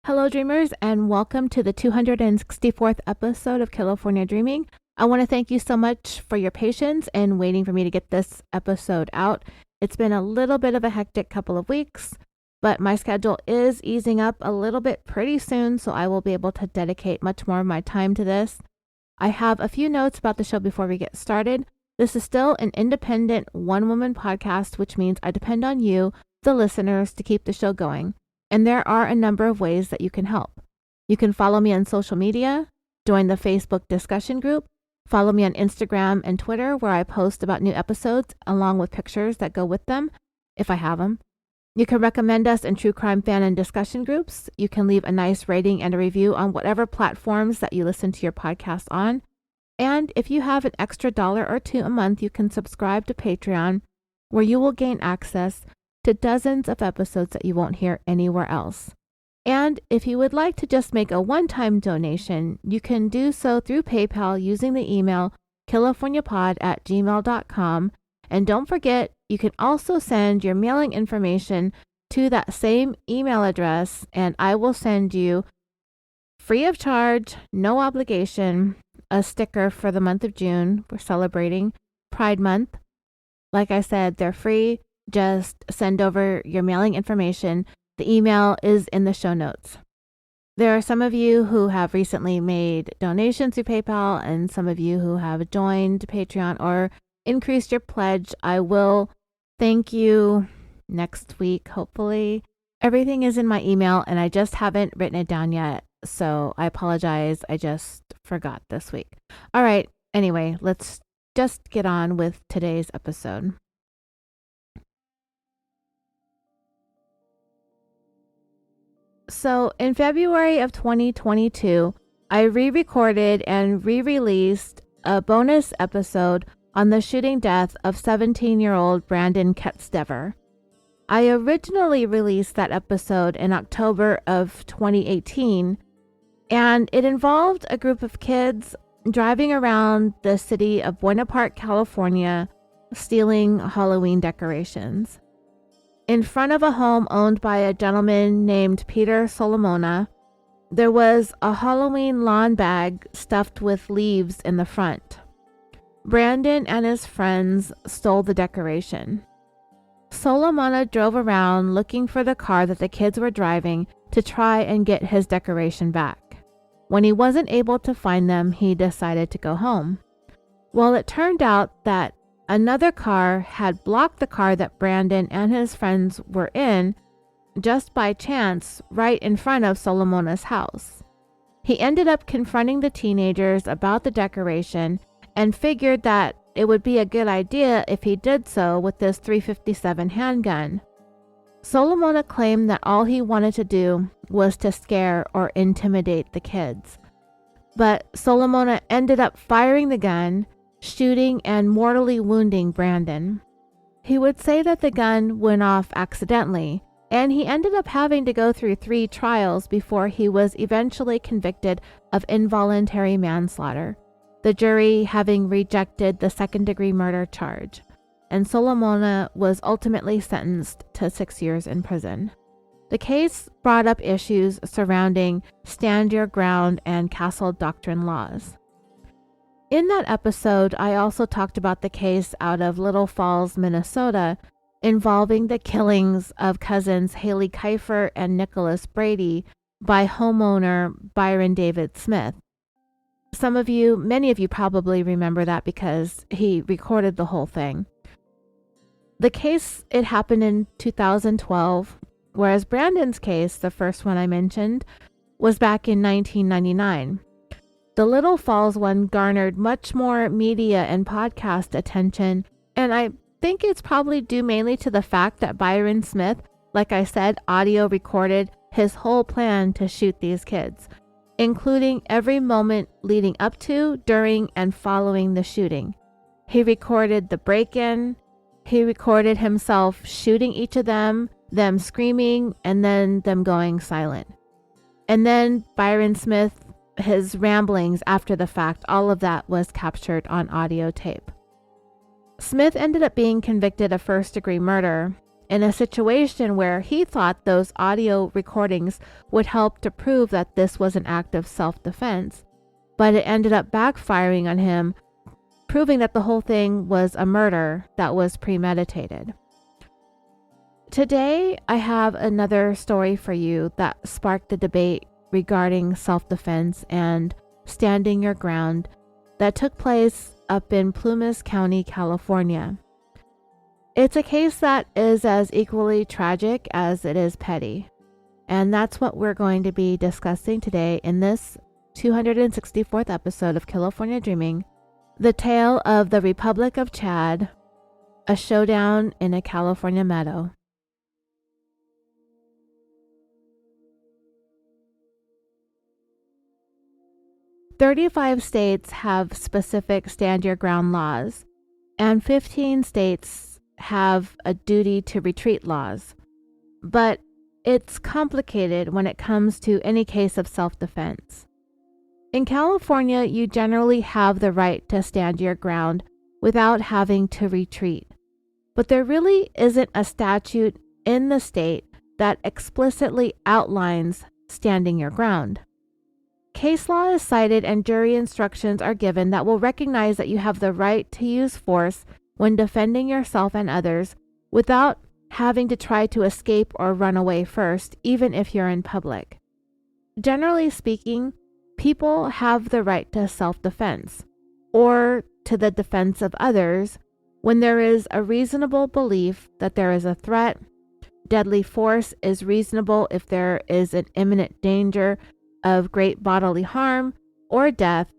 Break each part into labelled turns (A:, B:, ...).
A: Hello, dreamers, and welcome to the 264th episode of California Dreaming. I want to thank you so much for your patience and waiting for me to get this episode out. It's been a little bit of a hectic couple of weeks, but my schedule is easing up a little bit pretty soon, so I will be able to dedicate much more of my time to this. I have a few notes about the show before we get started. This is still an independent one-woman podcast, which means I depend on you, the listeners, to keep the show going. And there are a number of ways that you can help. You can follow me on social media, join the Facebook discussion group, follow me on Instagram and Twitter, where I post about new episodes along with pictures that go with them, if I have them. You can recommend us in true crime fan and discussion groups. You can leave a nice rating and a review on whatever platforms that you listen to your podcast on. And if you have an extra $1 or $2 a month, you can subscribe to Patreon, where you will gain access to dozens of episodes that you won't hear anywhere else. And if you would like to just make a one-time donation, you can do so through PayPal using the email californiapod@gmail.com. And don't forget, you can also send your mailing information to that same email address, and I will send you, free of charge, no obligation, a sticker for the month of June. We're celebrating Pride Month. Like I said, they're free. Just send over your mailing information. The email is in the show notes. There are some of you who have recently made donations through PayPal and some of you who have joined Patreon or increased your pledge. I will thank you next week, hopefully. Everything is in my email and I just haven't written it down yet. So I apologize. I just forgot this week. All right. Anyway, let's just get on with today's episode. So in February of 2022, I re-recorded and re-released a bonus episode on the shooting death of 17-year-old Brandon Ketstever. I originally released that episode in October of 2018, and it involved a group of kids driving around the city of Buena Park, California, stealing Halloween decorations. In front of a home owned by a gentleman named Peter Solomona, there was a Halloween lawn bag stuffed with leaves in the front. Brandon and his friends stole the decoration. Solomona drove around looking for the car that the kids were driving to try and get his decoration back. When he wasn't able to find them, he decided to go home. Well, it turned out that another car had blocked the car that Brandon and his friends were in just by chance right in front of Solomona's house. He ended up confronting the teenagers about the decoration and figured that it would be a good idea if he did so with this .357 handgun. Solomona claimed that all he wanted to do was to scare or intimidate the kids. But Solomona ended up firing the gun, shooting and mortally wounding Brandon. He would say that the gun went off accidentally, and he ended up having to go through 3 trials before he was eventually convicted of involuntary manslaughter, the jury having rejected the second-degree murder charge, and Solomona was ultimately sentenced to 6 years in prison. The case brought up issues surrounding stand your ground and castle doctrine laws. In that episode, I also talked about the case out of Little Falls, Minnesota, involving the killings of cousins Haley Kiefer and Nicholas Brady by homeowner Byron David Smith. Many of you probably remember that because he recorded the whole thing. The case, it happened in 2012, whereas Brandon's case, the first one I mentioned, was back in 1999. The Little Falls one garnered much more media and podcast attention, and I think it's probably due mainly to the fact that Byron Smith, like I said, audio recorded his whole plan to shoot these kids, including every moment leading up to, during, and following the shooting. He recorded the break-in, he recorded himself shooting each of them screaming, and then them going silent. And then Byron Smith, his ramblings after the fact, all of that was captured on audio tape. Smith ended up being convicted of first-degree murder, in a situation where he thought those audio recordings would help to prove that this was an act of self-defense, but it ended up backfiring on him, proving that the whole thing was a murder that was premeditated. Today, I have another story for you that sparked a debate regarding self-defense and standing your ground that took place up in Plumas County, California. It's a case that is as equally tragic as it is petty, and that's what we're going to be discussing today in this 264th episode of California Dreaming, the tale of the Republic of Chad, a showdown in a California meadow. "35 states have specific stand your ground laws, and 15 states have a duty to retreat laws. But it's complicated when it comes to any case of self-defense. In California, you generally have the right to stand your ground without having to retreat. But there really isn't a statute in the state that explicitly outlines standing your ground. Case law is cited and jury instructions are given that will recognize that you have the right to use force when defending yourself and others without having to try to escape or run away first, even if you're in public. Generally speaking, people have the right to self-defense or to the defense of others when there is a reasonable belief that there is a threat. Deadly force is reasonable if there is an imminent danger of great bodily harm or death,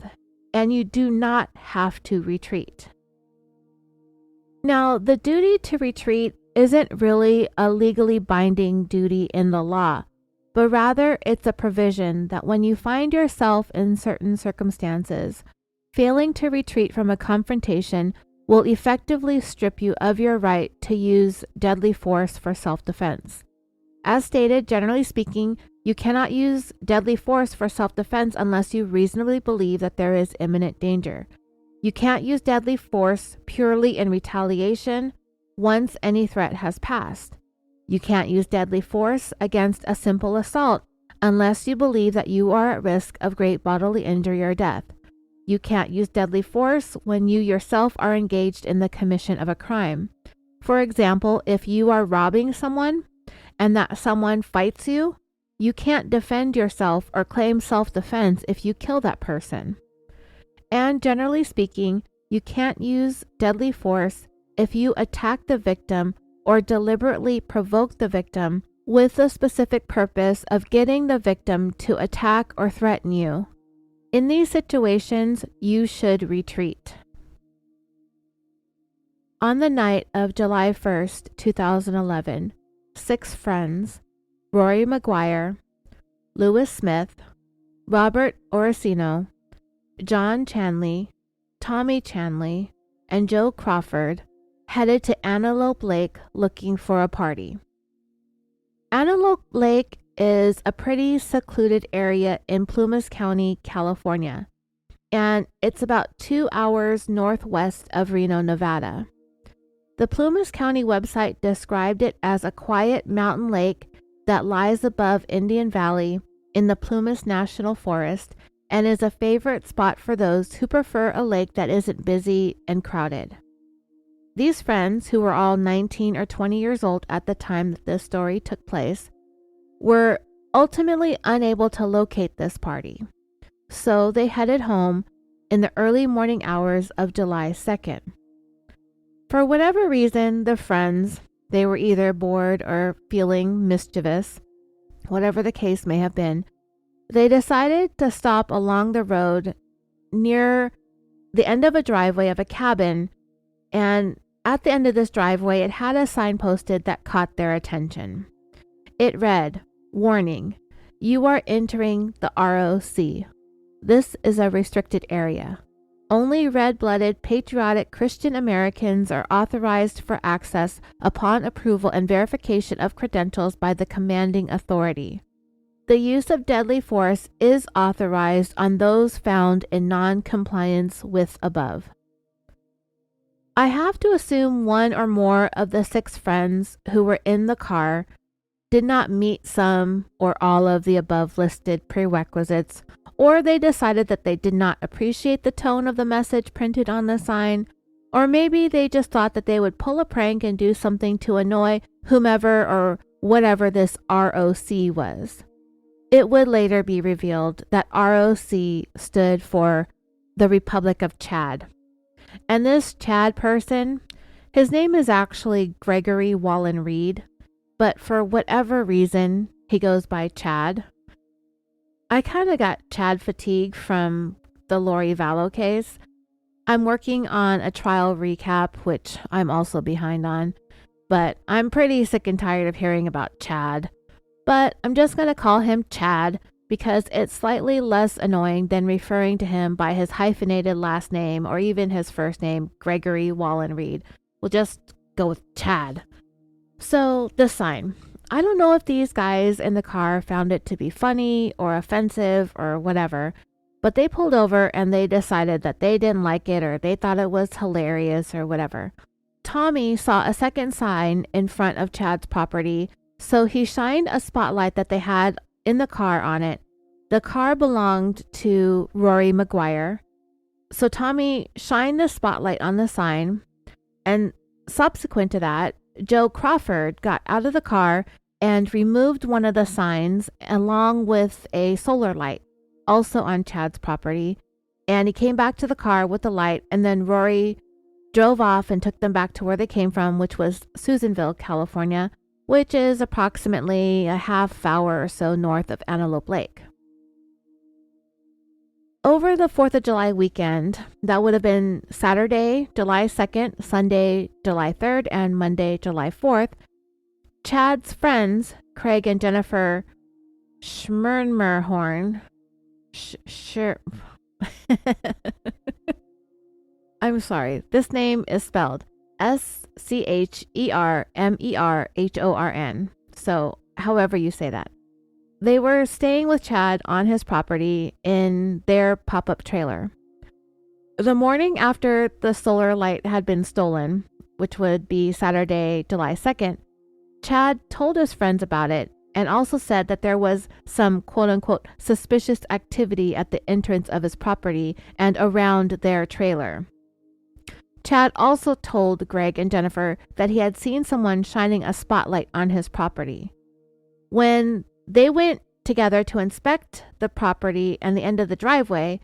A: and you do not have to retreat. Now, the duty to retreat isn't really a legally binding duty in the law, but rather it's a provision that when you find yourself in certain circumstances, failing to retreat from a confrontation will effectively strip you of your right to use deadly force for self-defense. As stated, generally speaking, you cannot use deadly force for self-defense unless you reasonably believe that there is imminent danger. You can't use deadly force purely in retaliation once any threat has passed. You can't use deadly force against a simple assault unless you believe that you are at risk of great bodily injury or death. You can't use deadly force when you yourself are engaged in the commission of a crime. For example, if you are robbing someone and that someone fights you, you can't defend yourself or claim self-defense if you kill that person. And generally speaking, you can't use deadly force if you attack the victim or deliberately provoke the victim with the specific purpose of getting the victim to attack or threaten you. In these situations, you should retreat. On the night of July 1st, 2011, 6 friends, Rory McGuire, Lewis Smith, Robert Oracino, John Chanley, Tommy Chanley, and Joe Crawford headed to Antelope Lake looking for a party. Antelope Lake is a pretty secluded area in Plumas County, California, and it's about 2 hours northwest of Reno, Nevada. The Plumas County website described it as a quiet mountain lake that lies above Indian Valley in the Plumas National Forest and is a favorite spot for those who prefer a lake that isn't busy and crowded. These friends, who were all 19 or 20 years old at the time that this story took place, were ultimately unable to locate this party, so they headed home in the early morning hours of July 2nd. For whatever reason, the friends, they were either bored or feeling mischievous, whatever the case may have been, they decided to stop along the road near the end of a driveway of a cabin, and at the end of this driveway, it had a sign posted that caught their attention. It read, "Warning, you are entering the ROC. This is a restricted area. Only red-blooded, patriotic Christian Americans are authorized for access upon approval and verification of credentials by the commanding authority. The use of deadly force is authorized on those found in non-compliance with above." I have to assume one or more of the 6 friends who were in the car did not meet some or all of the above listed prerequisites, or they decided that they did not appreciate the tone of the message printed on the sign, or maybe they just thought that they would pull a prank and do something to annoy whomever or whatever this ROC was. It would later be revealed that ROC stood for the Republic of Chad. And this Chad person, his name is actually Gregory Wallin-Reed, but for whatever reason, he goes by Chad. I kind of got Chad fatigue from the Lori Vallow case. I'm working on a trial recap, which I'm also behind on, but I'm pretty sick and tired of hearing about Chad. But I'm just going to call him Chad because it's slightly less annoying than referring to him by his hyphenated last name or even his first name, Gregory Wallin-Reed. We'll just go with Chad. So, the sign. I don't know if these guys in the car found it to be funny or offensive or whatever, but they pulled over and they decided that they didn't like it or they thought it was hilarious or whatever. Tommy saw a second sign in front of Chad's property, so he shined a spotlight that they had in the car on it. The car belonged to Rory McGuire. So Tommy shined the spotlight on the sign, and subsequent to that, Joe Crawford got out of the car and removed one of the signs along with a solar light, also on Chad's property. And he came back to the car with the light, and then Rory drove off and took them back to where they came from, which was Susanville, California, which is approximately a half hour or so north of Antelope Lake. Over the 4th of July weekend, that would have been Saturday, July 2nd, Sunday, July 3rd, and Monday, July 4th, Chad's friends, Craig and Jennifer Schmernmerhorn, I'm sorry, this name is spelled Schmermerhorn. So, however you say that. They were staying with Chad on his property in their pop-up trailer. The morning after the solar light had been stolen, which would be Saturday, July 2nd, Chad told his friends about it and also said that there was some quote-unquote suspicious activity at the entrance of his property and around their trailer. Chad also told Greg and Jennifer that he had seen someone shining a spotlight on his property. When they went together to inspect the property and the end of the driveway,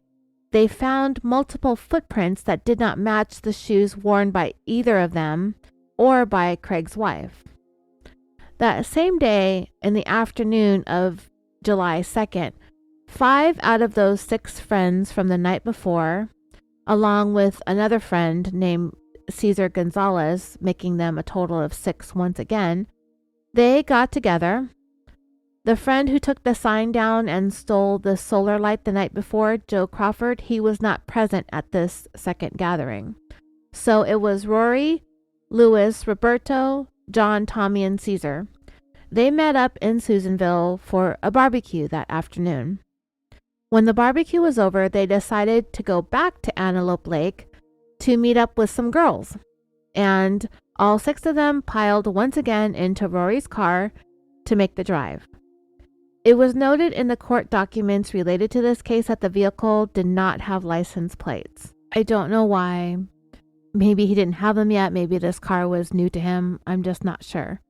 A: they found multiple footprints that did not match the shoes worn by either of them or by Craig's wife. That same day, in the afternoon of July 2nd, 5 out of those 6 friends from the night before, along with another friend named Cesar Gonzalez, making them a total of 6 once again, they got together. The friend who took the sign down and stole the solar light the night before, Joe Crawford, he was not present at this second gathering. So it was Rory, Louis, Roberto, John, Tommy, and Cesar. They met up in Susanville for a barbecue that afternoon. When the barbecue was over, they decided to go back to Antelope Lake to meet up with some girls. And all 6 of them piled once again into Rory's car to make the drive. It was noted in the court documents related to this case that the vehicle did not have license plates. I don't know why. Maybe he didn't have them yet. Maybe this car was new to him. I'm just not sure.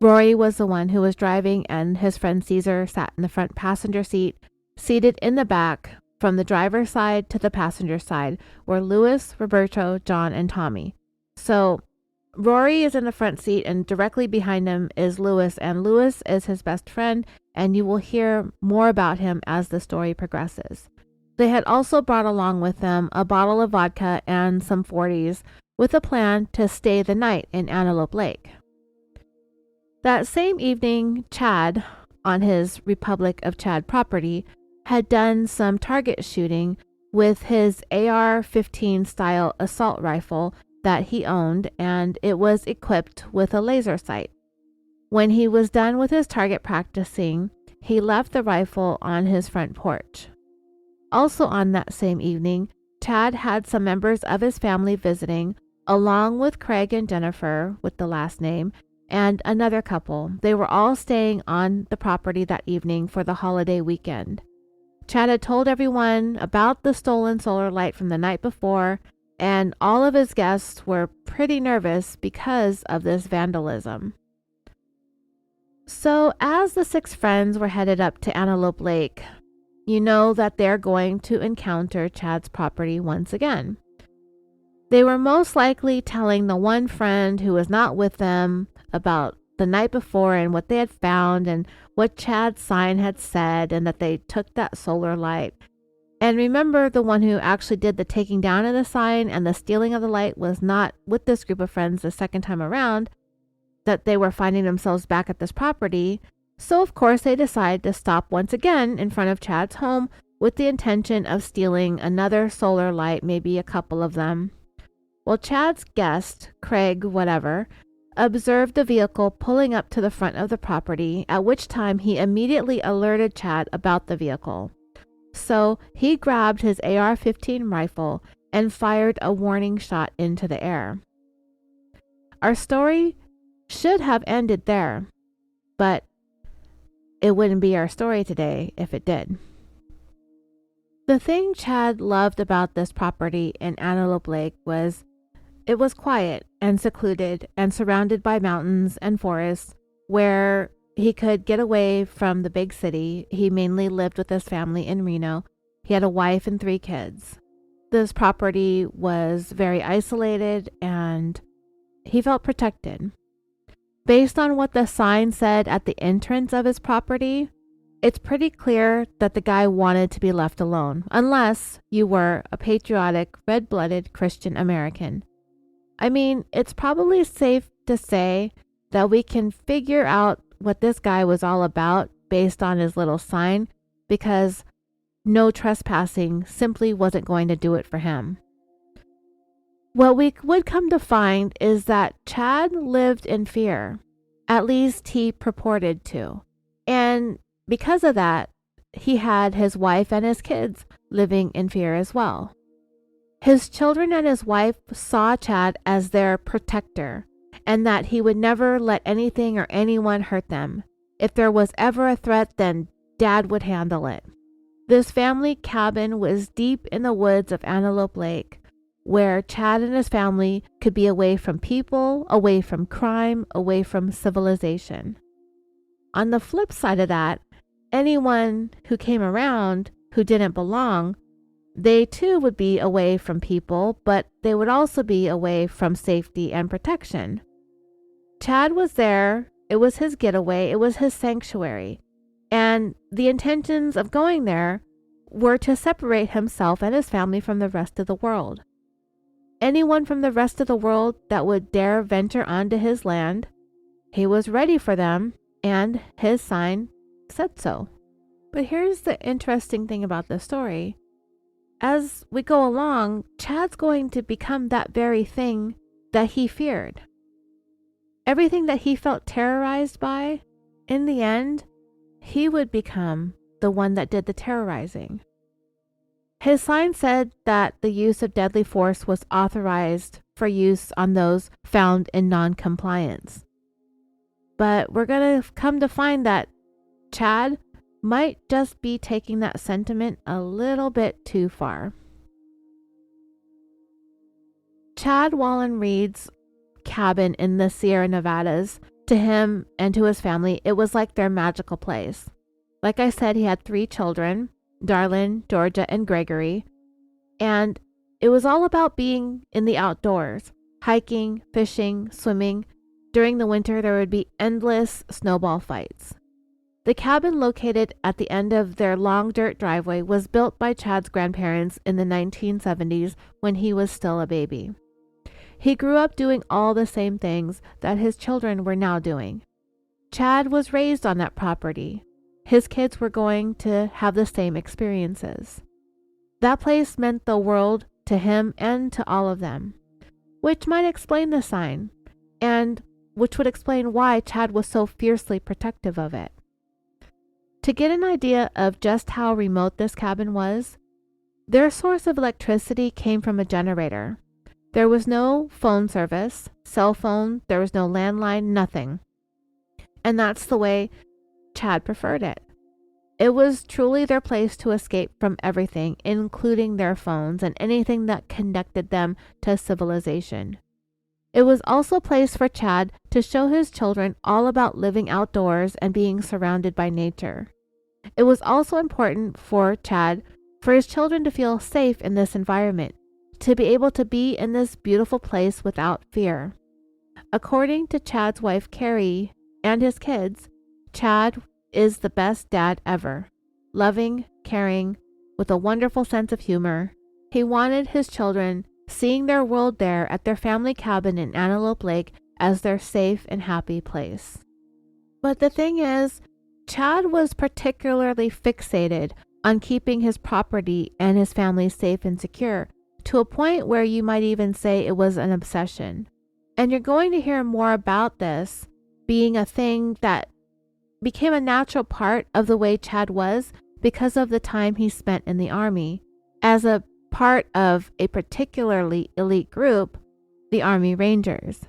A: Rory was the one who was driving, and his friend Cesar sat in the front passenger seat. Seated in the back from the driver's side to the passenger side were Louis, Roberto, John, and Tommy. So Rory is in the front seat, and directly behind him is Louis, and Louis is his best friend, and you will hear more about him as the story progresses. They had also brought along with them a bottle of vodka and some 40s with a plan to stay the night in Antelope Lake. That same evening, Chad, on his Republic of Chad property, had done some target shooting with his AR-15 style assault rifle that he owned, and it was equipped with a laser sight. When he was done with his target practicing, he left the rifle on his front porch. Also on that same evening, Chad had some members of his family visiting, along with Craig and Jennifer with the last name, and another couple. They were all staying on the property that evening for the holiday weekend. Chad had told everyone about the stolen solar light from the night before, and all of his guests were pretty nervous because of this vandalism. So as the 6 friends were headed up to Antelope Lake, you know that they're going to encounter Chad's property once again. They were most likely telling the one friend who was not with them about the night before and what they had found and what Chad's sign had said, and that they took that solar light. And remember, the one who actually did the taking down of the sign and the stealing of the light was not with this group of friends the second time around, that they were finding themselves back at this property. So of course they decided to stop once again in front of Chad's home with the intention of stealing another solar light, maybe a couple of them. Well, Chad's guest, Craig whatever, observed the vehicle pulling up to the front of the property, at which time he immediately alerted Chad about the vehicle. So he grabbed his AR-15 rifle and fired a warning shot into the air. Our story should have ended there, but it wouldn't be our story today if it did. The thing Chad loved about this property in Antelope Lake was it was quiet and secluded and surrounded by mountains and forests where he could get away from the big city. He mainly lived with his family in Reno. He had a wife and 3 kids. This property was very isolated and he felt protected. Based on what the sign said at the entrance of his property, it's pretty clear that the guy wanted to be left alone, unless you were a patriotic, red-blooded Christian American. I mean, it's probably safe to say that we can figure out what this guy was all about based on his little sign, because no trespassing simply wasn't going to do it for him. What we would come to find is that Chad lived in fear. At least he purported to. And because of that, he had his wife and his kids living in fear as well. His children and his wife saw Chad as their protector, and that he would never let anything or anyone hurt them. If there was ever a threat, then Dad would handle it. This family cabin was deep in the woods of Antelope Lake, where Chad and his family could be away from people, away from crime, away from civilization. On the flip side of that, anyone who came around who didn't belong, they too would be away from people, but they would also be away from safety and protection. Chad was there. It was his getaway. It was his sanctuary. And the intentions of going there were to separate himself and his family from the rest of the world. Anyone from the rest of the world that would dare venture onto his land, he was ready for them, and his sign said so. But here's the interesting thing about the story. As we go along, Chad's going to become that very thing that he feared. Everything that he felt terrorized by, in the end, he would become the one that did the terrorizing. His sign said that the use of deadly force was authorized for use on those found in non-compliance. But we're going to come to find that Chad might just be taking that sentiment a little bit too far. Chad Wallin-Reed's cabin in the Sierra Nevadas, to him and to his family, it was like their magical place. Like I said, he had 3 children, Darlin, Georgia, and Gregory, and it was all about being in the outdoors, hiking, fishing, swimming. During the winter, there would be endless snowball fights. The cabin located at the end of their long dirt driveway was built by Chad's grandparents in the 1970s when he was still a baby. He grew up doing all the same things that his children were now doing. Chad was raised on that property. His kids were going to have the same experiences. That place meant the world to him and to all of them, which might explain the sign, and which would explain why Chad was so fiercely protective of it. To get an idea of just how remote this cabin was, their source of electricity came from a generator. There was no phone service, cell phone, there was no landline, nothing. And that's the way Chad preferred it. It was truly their place to escape from everything, including their phones and anything that connected them to civilization. It was also a place for Chad to show his children all about living outdoors and being surrounded by nature. It was also important for Chad for his children to feel safe in this environment, to be able to be in this beautiful place without fear. According to Chad's wife Carrie and his kids, Chad is the best dad ever. Loving, caring, with a wonderful sense of humor. He wanted his children seeing their world there at their family cabin in Antelope Lake as their safe and happy place. But the thing is, Chad was particularly fixated on keeping his property and his family safe and secure, to a point where you might even say it was an obsession. And you're going to hear more about this being a thing that became a natural part of the way Chad was because of the time he spent in the Army, as a part of a particularly elite group, the Army Rangers.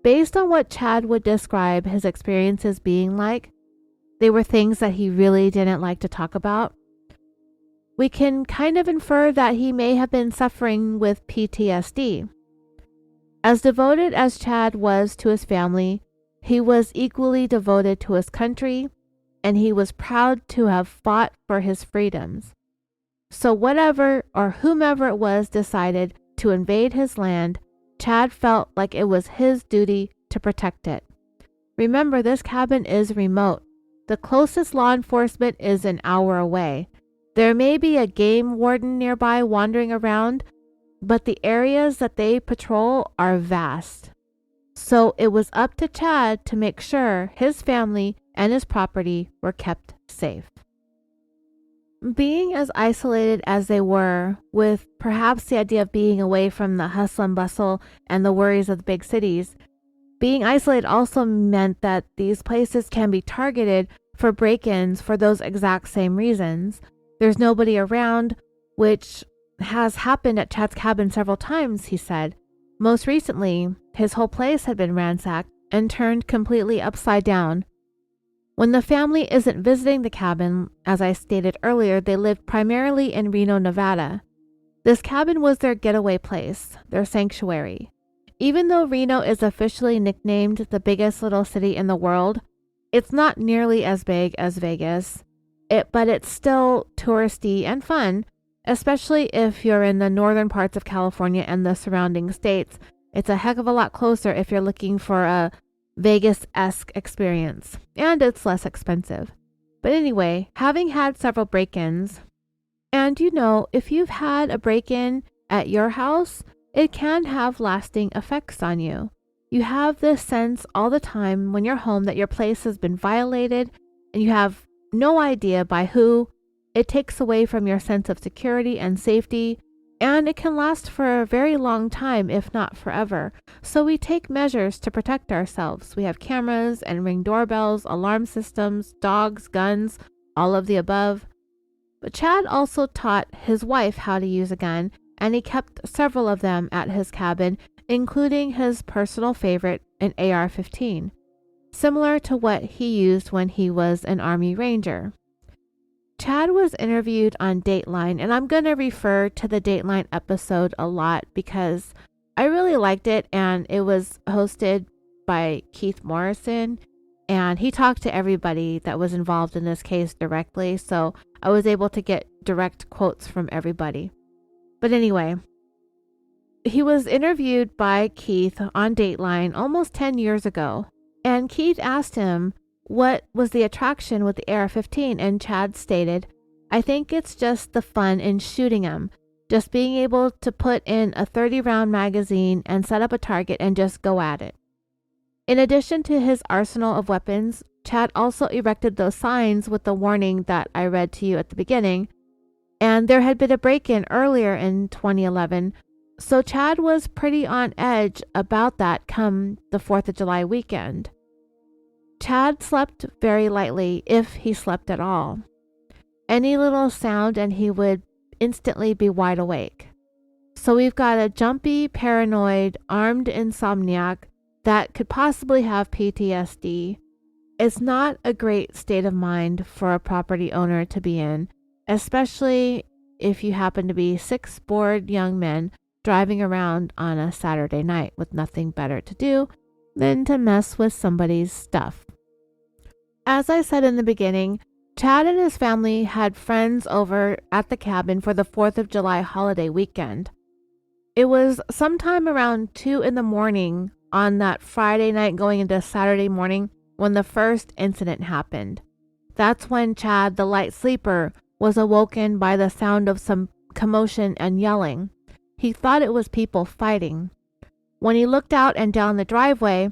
A: Based on what Chad would describe his experiences being like, they were things that he really didn't like to talk about. We can kind of infer that he may have been suffering with PTSD. As devoted as Chad was to his family, he was equally devoted to his country, and he was proud to have fought for his freedoms. So whatever or whomever it was decided to invade his land, Chad felt like it was his duty to protect it. Remember, this cabin is remote. The closest law enforcement is an hour away. There may be a game warden nearby wandering around, but the areas that they patrol are vast. So it was up to Chad to make sure his family and his property were kept safe. Being as isolated as they were, with perhaps the idea of being away from the hustle and bustle and the worries of the big cities, being isolated also meant that these places can be targeted for break-ins for those exact same reasons. There's nobody around, which has happened at Chad's cabin several times, he said. Most recently, his whole place had been ransacked and turned completely upside down. When the family isn't visiting the cabin, as I stated earlier, they lived primarily in Reno, Nevada. This cabin was their getaway place, their sanctuary. Even though Reno is officially nicknamed the biggest little city in the world, it's not nearly as big as Vegas, but it's still touristy and fun, especially if you're in the northern parts of California and the surrounding states. It's a heck of a lot closer if you're looking for a Vegas-esque experience, and it's less expensive. But anyway, having had several break-ins, and if you've had a break-in at your house, it can have lasting effects on you. You have this sense all the time when you're home that your place has been violated, and you have no idea by who. It takes away from your sense of security and safety, and it can last for a very long time, if not forever. So we take measures to protect ourselves. We have cameras and Ring doorbells, alarm systems, dogs, guns, all of the above. But Chad also taught his wife how to use a gun, and he kept several of them at his cabin, including his personal favorite, an AR-15, similar to what he used when he was an Army Ranger. Chad was interviewed on Dateline, and I'm going to refer to the Dateline episode a lot because I really liked it, and it was hosted by Keith Morrison, and he talked to everybody that was involved in this case directly, so I was able to get direct quotes from everybody. But anyway, he was interviewed by Keith on Dateline almost 10 years ago, and Keith asked him what was the attraction with the AR-15, and Chad stated, "I think it's just the fun in shooting them, just being able to put in a 30-round magazine and set up a target and just go at it." In addition to his arsenal of weapons, Chad also erected those signs with the warning that I read to you at the beginning, and there had been a break-in earlier in 2011, so Chad was pretty on edge about that come the 4th of July weekend. Chad slept very lightly, if he slept at all. Any little sound and he would instantly be wide awake. So we've got a jumpy, paranoid, armed insomniac that could possibly have PTSD. It's not a great state of mind for a property owner to be in, especially if you happen to be 6 bored young men driving around on a Saturday night with nothing better to do than to mess with somebody's stuff. As I said in the beginning, Chad and his family had friends over at the cabin for the 4th of July holiday weekend. It was sometime around 2 in the morning on that Friday night going into Saturday morning when the first incident happened. That's when Chad, the light sleeper, was awoken by the sound of some commotion and yelling. He thought it was people fighting. When he looked out and down the driveway,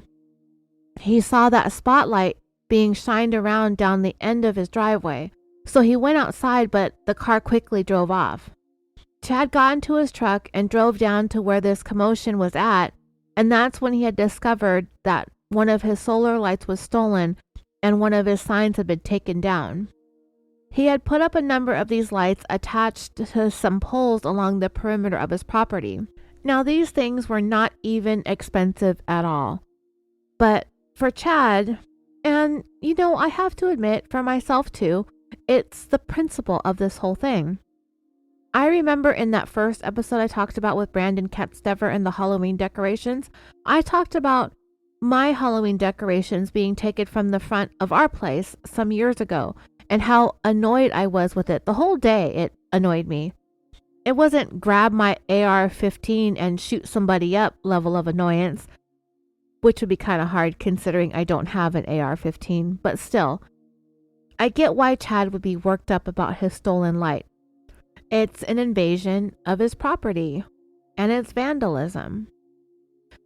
A: he saw that spotlight being shined around down the end of his driveway. So he went outside, but the car quickly drove off. Chad got into his truck and drove down to where this commotion was at, and that's when he had discovered that one of his solar lights was stolen and one of his signs had been taken down. He had put up a number of these lights attached to some poles along the perimeter of his property. Now, these things were not even expensive at all. But for Chad, and I have to admit for myself too, it's the principle of this whole thing. I remember in that first episode I talked about with Brandon Ketstever and the Halloween decorations, I talked about my Halloween decorations being taken from the front of our place some years ago and how annoyed I was with it. The whole day it annoyed me. It wasn't grab my AR-15 and shoot somebody up level of annoyance, which would be kind of hard considering I don't have an AR-15, but still, I get why Chad would be worked up about his stolen light. It's an invasion of his property, and it's vandalism.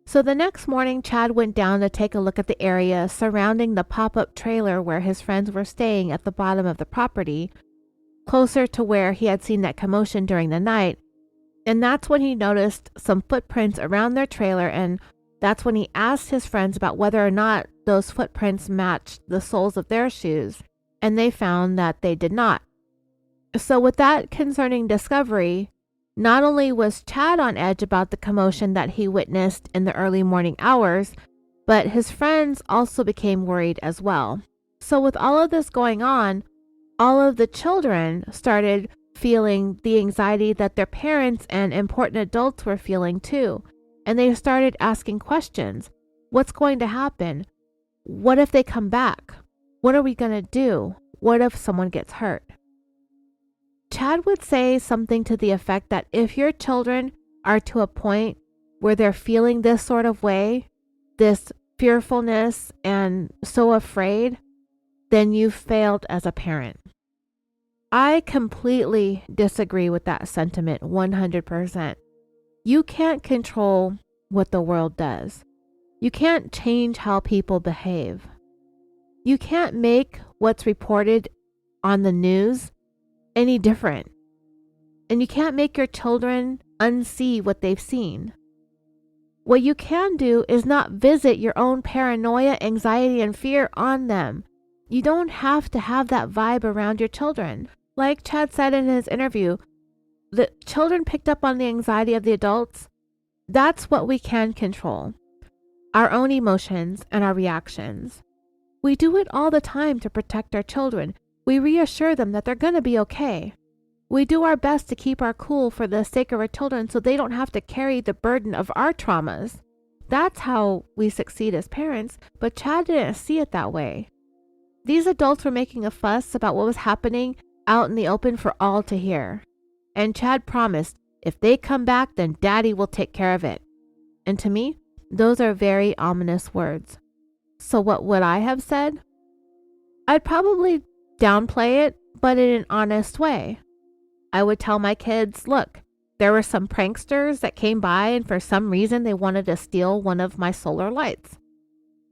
A: So the next morning, Chad went down to take a look at the area surrounding the pop-up trailer where his friends were staying at the bottom of the property, closer to where he had seen that commotion during the night, and that's when he noticed some footprints around their trailer, and that's when he asked his friends about whether or not those footprints matched the soles of their shoes, and they found that they did not. So with that concerning discovery, not only was Chad on edge about the commotion that he witnessed in the early morning hours, but his friends also became worried as well. So with all of this going on, all of the children started feeling the anxiety that their parents and important adults were feeling too. And they started asking questions. What's going to happen? What if they come back? What are we going to do? What if someone gets hurt? Chad would say something to the effect that if your children are to a point where they're feeling this sort of way, this fearfulness and so afraid, then you've failed as a parent. I completely disagree with that sentiment 100%. You can't control what the world does. You can't change how people behave. You can't make what's reported on the news any different. And you can't make your children unsee what they've seen. What you can do is not visit your own paranoia, anxiety, and fear on them. You don't have to have that vibe around your children. Like Chad said in his interview, the children picked up on the anxiety of the adults. That's what we can control. Our own emotions and our reactions. We do it all the time to protect our children. We reassure them that they're going to be okay. We do our best to keep our cool for the sake of our children so they don't have to carry the burden of our traumas. That's how we succeed as parents, but Chad didn't see it that way. These adults were making a fuss about what was happening out in the open for all to hear. And Chad promised, if they come back, then Daddy will take care of it. And to me, those are very ominous words. So what would I have said? I'd probably downplay it, but in an honest way. I would tell my kids, look, there were some pranksters that came by and for some reason they wanted to steal one of my solar lights.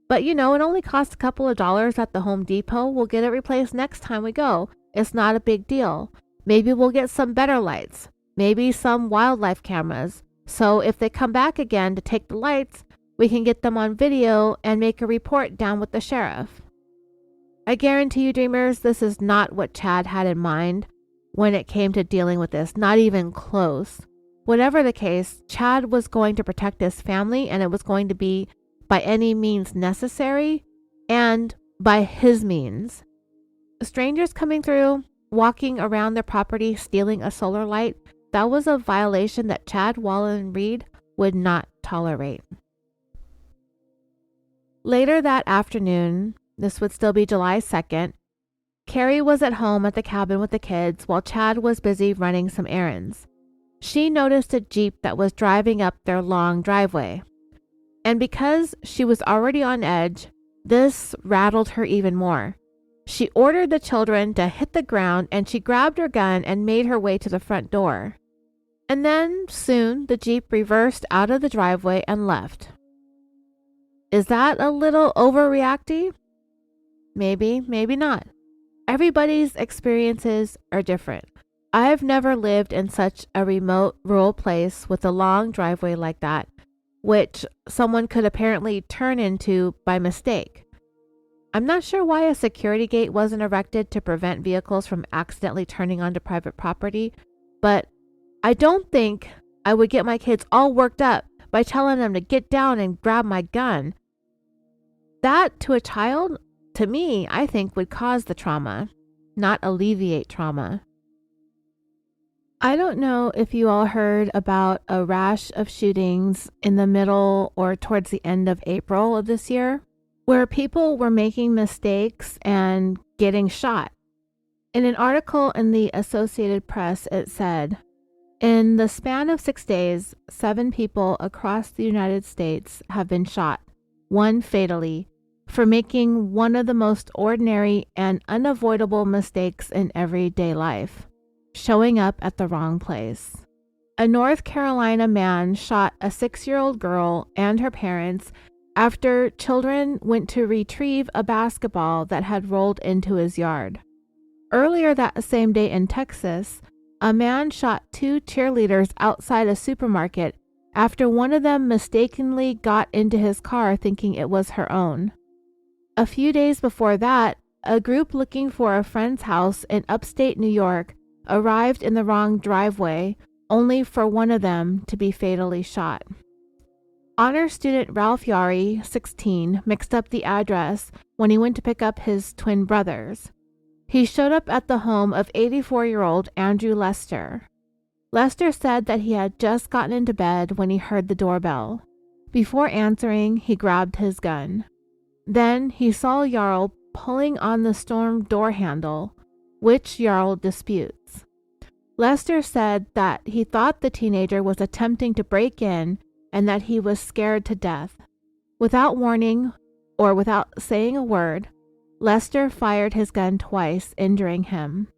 A: But it only costs a couple of dollars at the Home Depot. We'll get it replaced next time we go. It's not a big deal. Maybe we'll get some better lights. Maybe some wildlife cameras. So if they come back again to take the lights, we can get them on video and make a report down with the sheriff. I guarantee you, dreamers, this is not what Chad had in mind when it came to dealing with this. Not even close. Whatever the case, Chad was going to protect his family, and it was going to be by any means necessary and by his means. Strangers coming through, walking around their property, stealing a solar light, that was a violation that Chad Wallin-Reed would not tolerate. Later that afternoon, this would still be July 2nd, Carrie was at home at the cabin with the kids while Chad was busy running some errands. She noticed a Jeep that was driving up their long driveway. And because she was already on edge, this rattled her even more. She ordered the children to hit the ground, and she grabbed her gun and made her way to the front door. And then soon the Jeep reversed out of the driveway and left. Is that a little overreacting? Maybe, maybe not. Everybody's experiences are different. I've never lived in such a remote, rural place with a long driveway like that, which someone could apparently turn into by mistake. I'm not sure why a security gate wasn't erected to prevent vehicles from accidentally turning onto private property, but I don't think I would get my kids all worked up by telling them to get down and grab my gun. That, to a child, to me, I think would cause the trauma, not alleviate trauma. I don't know if you all heard about a rash of shootings in the middle or towards the end of April of this year, where people were making mistakes and getting shot. In an article in the Associated Press, it said, in the span of 6 days, 7 people across the United States have been shot, one fatally, for making one of the most ordinary and unavoidable mistakes in everyday life, showing up at the wrong place. A North Carolina man shot a 6-year-old girl and her parents after children went to retrieve a basketball that had rolled into his yard. Earlier that same day in Texas, a man shot 2 cheerleaders outside a supermarket after one of them mistakenly got into his car thinking it was her own. A few days before that, a group looking for a friend's house in upstate New York arrived in the wrong driveway, only for one of them to be fatally shot. Honor student Ralph Yari, 16, mixed up the address when he went to pick up his twin brothers. He showed up at the home of 84-year-old Andrew Lester. Lester said that he had just gotten into bed when he heard the doorbell. Before answering, he grabbed his gun. Then he saw Yarl pulling on the storm door handle, which Yarl disputes. Lester said that he thought the teenager was attempting to break in and that he was scared to death. Without warning or without saying a word, Lester fired his gun twice, injuring him.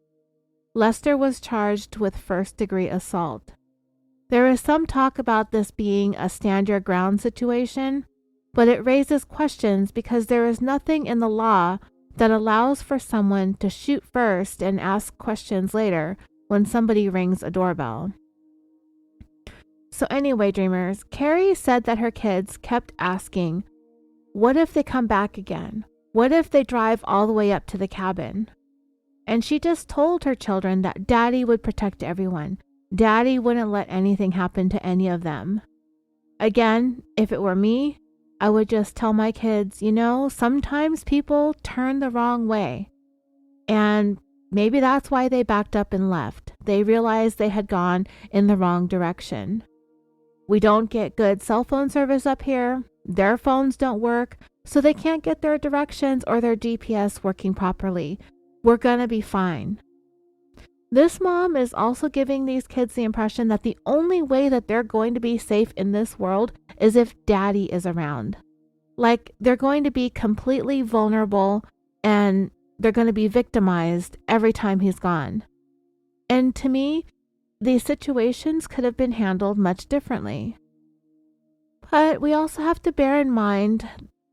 A: Lester was charged with first-degree assault. There is some talk about this being a stand-your-ground situation, but it raises questions because there is nothing in the law that allows for someone to shoot first and ask questions later when somebody rings a doorbell. So anyway, dreamers, Carrie said that her kids kept asking, what if they come back again? What if they drive all the way up to the cabin? And she just told her children that Daddy would protect everyone. Daddy wouldn't let anything happen to any of them. Again, if it were me, I would just tell my kids, sometimes people turn the wrong way. And maybe that's why they backed up and left. They realized they had gone in the wrong direction. We don't get good cell phone service up here. Their phones don't work, so they can't get their directions or their GPS working properly. We're gonna be fine. This mom is also giving these kids the impression that the only way that they're going to be safe in this world is if Daddy is around. Like they're going to be completely vulnerable and they're going to be victimized every time he's gone. And to me, these situations could have been handled much differently. But we also have to bear in mind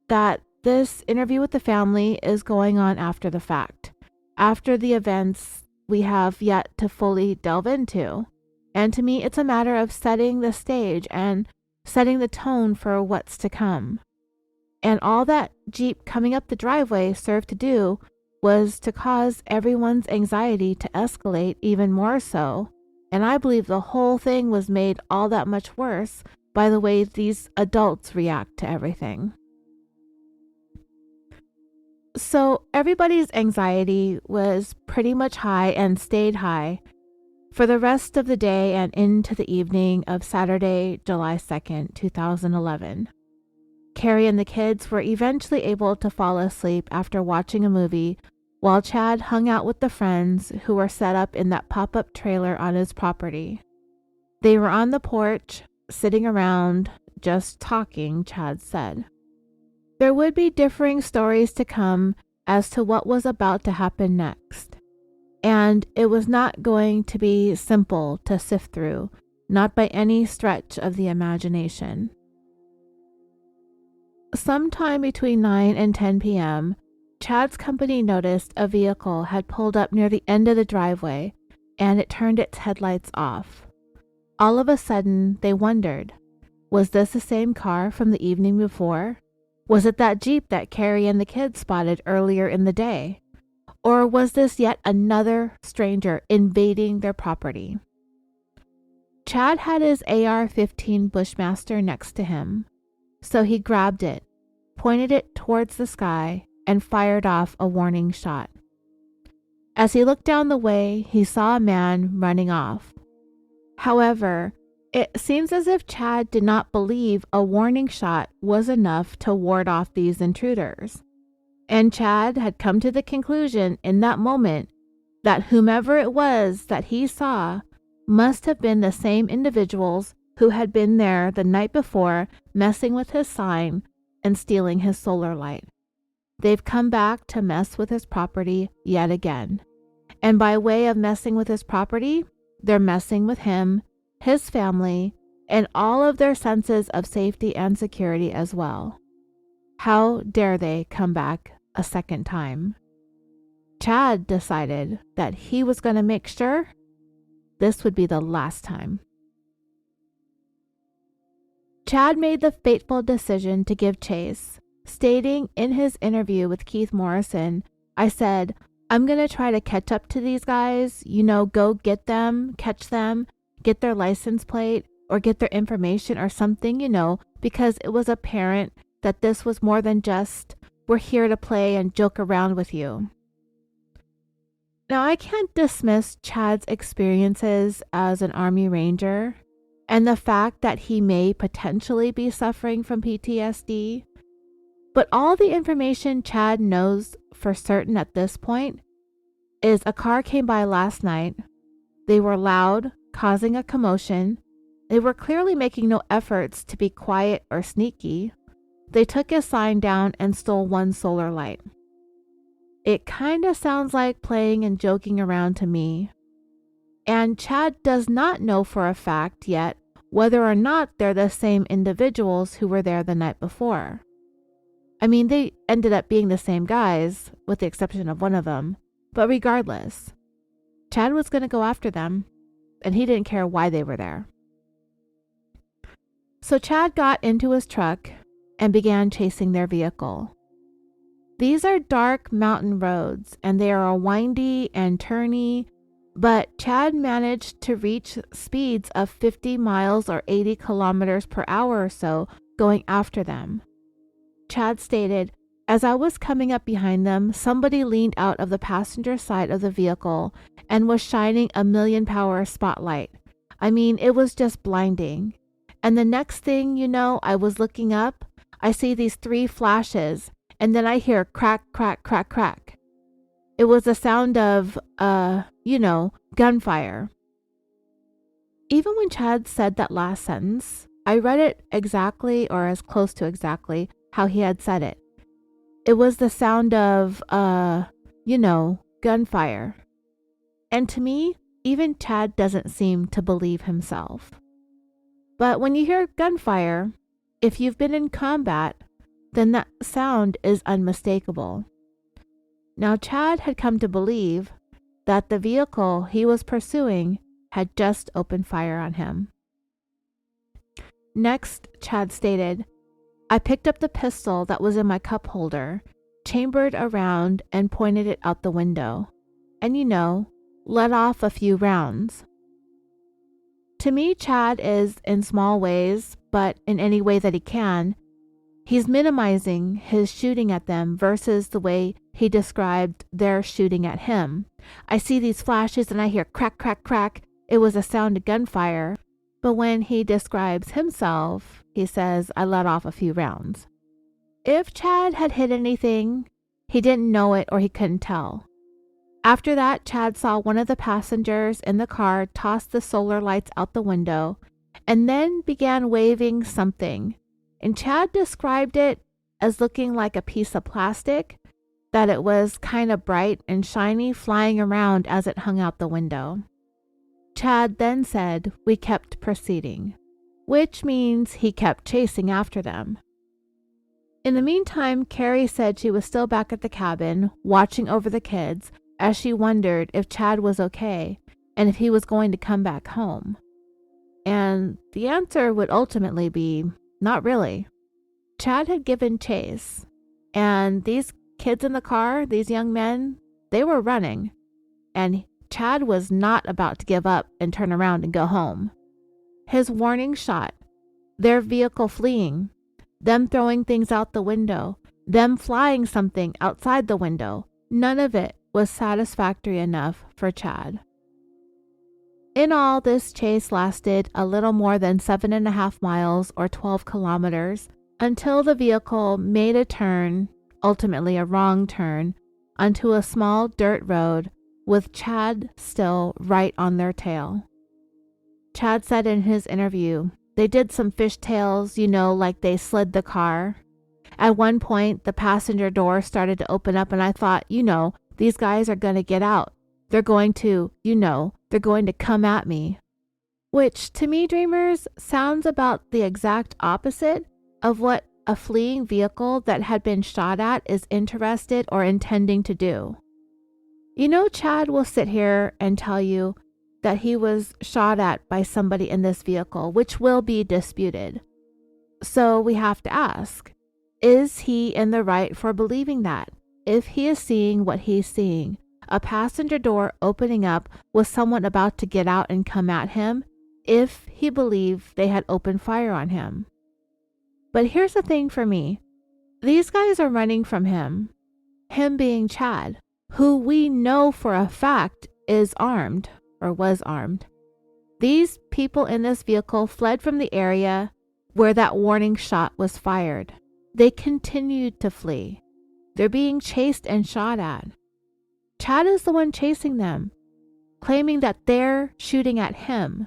A: that this interview with the family is going on after the fact, after the events we have yet to fully delve into. And to me, it's a matter of setting the stage and setting the tone for what's to come. And all that Jeep coming up the driveway served to do was to cause everyone's anxiety to escalate even more so, And I believe the whole thing was made all that much worse by the way these adults react to everything. So everybody's anxiety was pretty much high and stayed high for the rest of the day and into the evening of Saturday, July 2nd, 2011. Carrie and the kids were eventually able to fall asleep after watching a movie while Chad hung out with the friends who were set up in that pop-up trailer on his property. They were on the porch, sitting around, just talking, Chad said. There would be differing stories to come as to what was about to happen next. And it was not going to be simple to sift through, not by any stretch of the imagination. Sometime between 9 and 10 p.m., Chad's company noticed a vehicle had pulled up near the end of the driveway, and it turned its headlights off. All of a sudden, they wondered, was this the same car from the evening before? Was it that Jeep that Carrie and the kids spotted earlier in the day? Or was this yet another stranger invading their property? Chad had his AR-15 Bushmaster next to him, so he grabbed it, pointed it towards the sky, and fired off a warning shot. As he looked down the way, he saw a man running off. However, it seems as if Chad did not believe a warning shot was enough to ward off these intruders. And Chad had come to the conclusion in that moment that whomever it was that he saw must have been the same individuals who had been there the night before messing with his sign and stealing his solar light. They've come back to mess with his property yet again. And by way of messing with his property, they're messing with him, his family, and all of their senses of safety and security as well. How dare they come back a second time? Chad decided that he was going to make sure this would be the last time. Chad made the fateful decision to give chase, stating in his interview with Keith Morrison, I said, I'm going to try to catch up to these guys, go get them, catch them, get their license plate, or get their information or something, because it was apparent that this was more than just, we're here to play and joke around with you. Now, I can't dismiss Chad's experiences as an Army Ranger and the fact that he may potentially be suffering from PTSD, but all the information Chad knows for certain at this point is a car came by last night. They were loud, causing a commotion. They were clearly making no efforts to be quiet or sneaky. They took his sign down and stole one solar light. It kind of sounds like playing and joking around to me. And Chad does not know for a fact yet whether or not they're the same individuals who were there the night before. I mean, they ended up being the same guys, with the exception of one of them. But regardless, Chad was going to go after them, and he didn't care why they were there. So Chad got into his truck and began chasing their vehicle. These are dark mountain roads, and they are windy and turny, but Chad managed to reach speeds of 50 miles or 80 kilometers per hour or so going after them. Chad stated, as I was coming up behind them, somebody leaned out of the passenger side of the vehicle and was shining a 1,000,000 spotlight. I mean, it was just blinding. And the next thing you know, I was looking up, I see these 3 flashes, and then I hear crack, crack, crack, crack. It was the sound of, gunfire. Even when Chad said that last sentence, I read it exactly or as close to exactly how he had said it. It was the sound of, gunfire. And to me, even Chad doesn't seem to believe himself. But when you hear gunfire, if you've been in combat, then that sound is unmistakable. Now, Chad had come to believe that the vehicle he was pursuing had just opened fire on him. Next, Chad stated, I picked up the pistol that was in my cup holder, chambered around, and pointed it out the window, and let off a few rounds. To me, Chad is in small ways, but in any way that he can, he's minimizing his shooting at them versus the way he described their shooting at him. I see these flashes and I hear crack, crack, crack. It was a sound of gunfire. But when he describes himself, he says, I let off a few rounds. If Chad had hit anything, he didn't know it or he couldn't tell. After that, Chad saw one of the passengers in the car toss the solar lights out the window and then began waving something. And Chad described it as looking like a piece of plastic, that it was kind of bright and shiny flying around as it hung out the window. Chad then said we kept proceeding, which means he kept chasing after them. In the meantime, Carrie said she was still back at the cabin, watching over the kids, as she wondered if Chad was okay and if he was going to come back home. And the answer would ultimately be, not really. Chad had given chase, and these kids in the car, these young men, they were running, and Chad was not about to give up and turn around and go home. His warning shot, their vehicle fleeing, them throwing things out the window, them flying something outside the window, none of it was satisfactory enough for Chad. In all, this chase lasted a little more than 7.5 miles or 12 kilometers until the vehicle made a turn, ultimately a wrong turn, onto a small dirt road with Chad still right on their tail. Chad said in his interview, they did some fishtails, like they slid the car. At one point, the passenger door started to open up and I thought, these guys are going to get out. They're going to, they're going to come at me. Which, to me, dreamers, sounds about the exact opposite of what a fleeing vehicle that had been shot at is interested or intending to do. Chad will sit here and tell you that he was shot at by somebody in this vehicle, which will be disputed. So we have to ask, is he in the right for believing that? If he is seeing what he's seeing, a passenger door opening up with someone about to get out and come at him, if he believed they had opened fire on him. But here's the thing for me. These guys are running from him being Chad, who we know for a fact is armed or was armed. These people in this vehicle fled from the area where that warning shot was fired. They continued to flee. They're being chased and shot at. Chad is the one chasing them, claiming that they're shooting at him.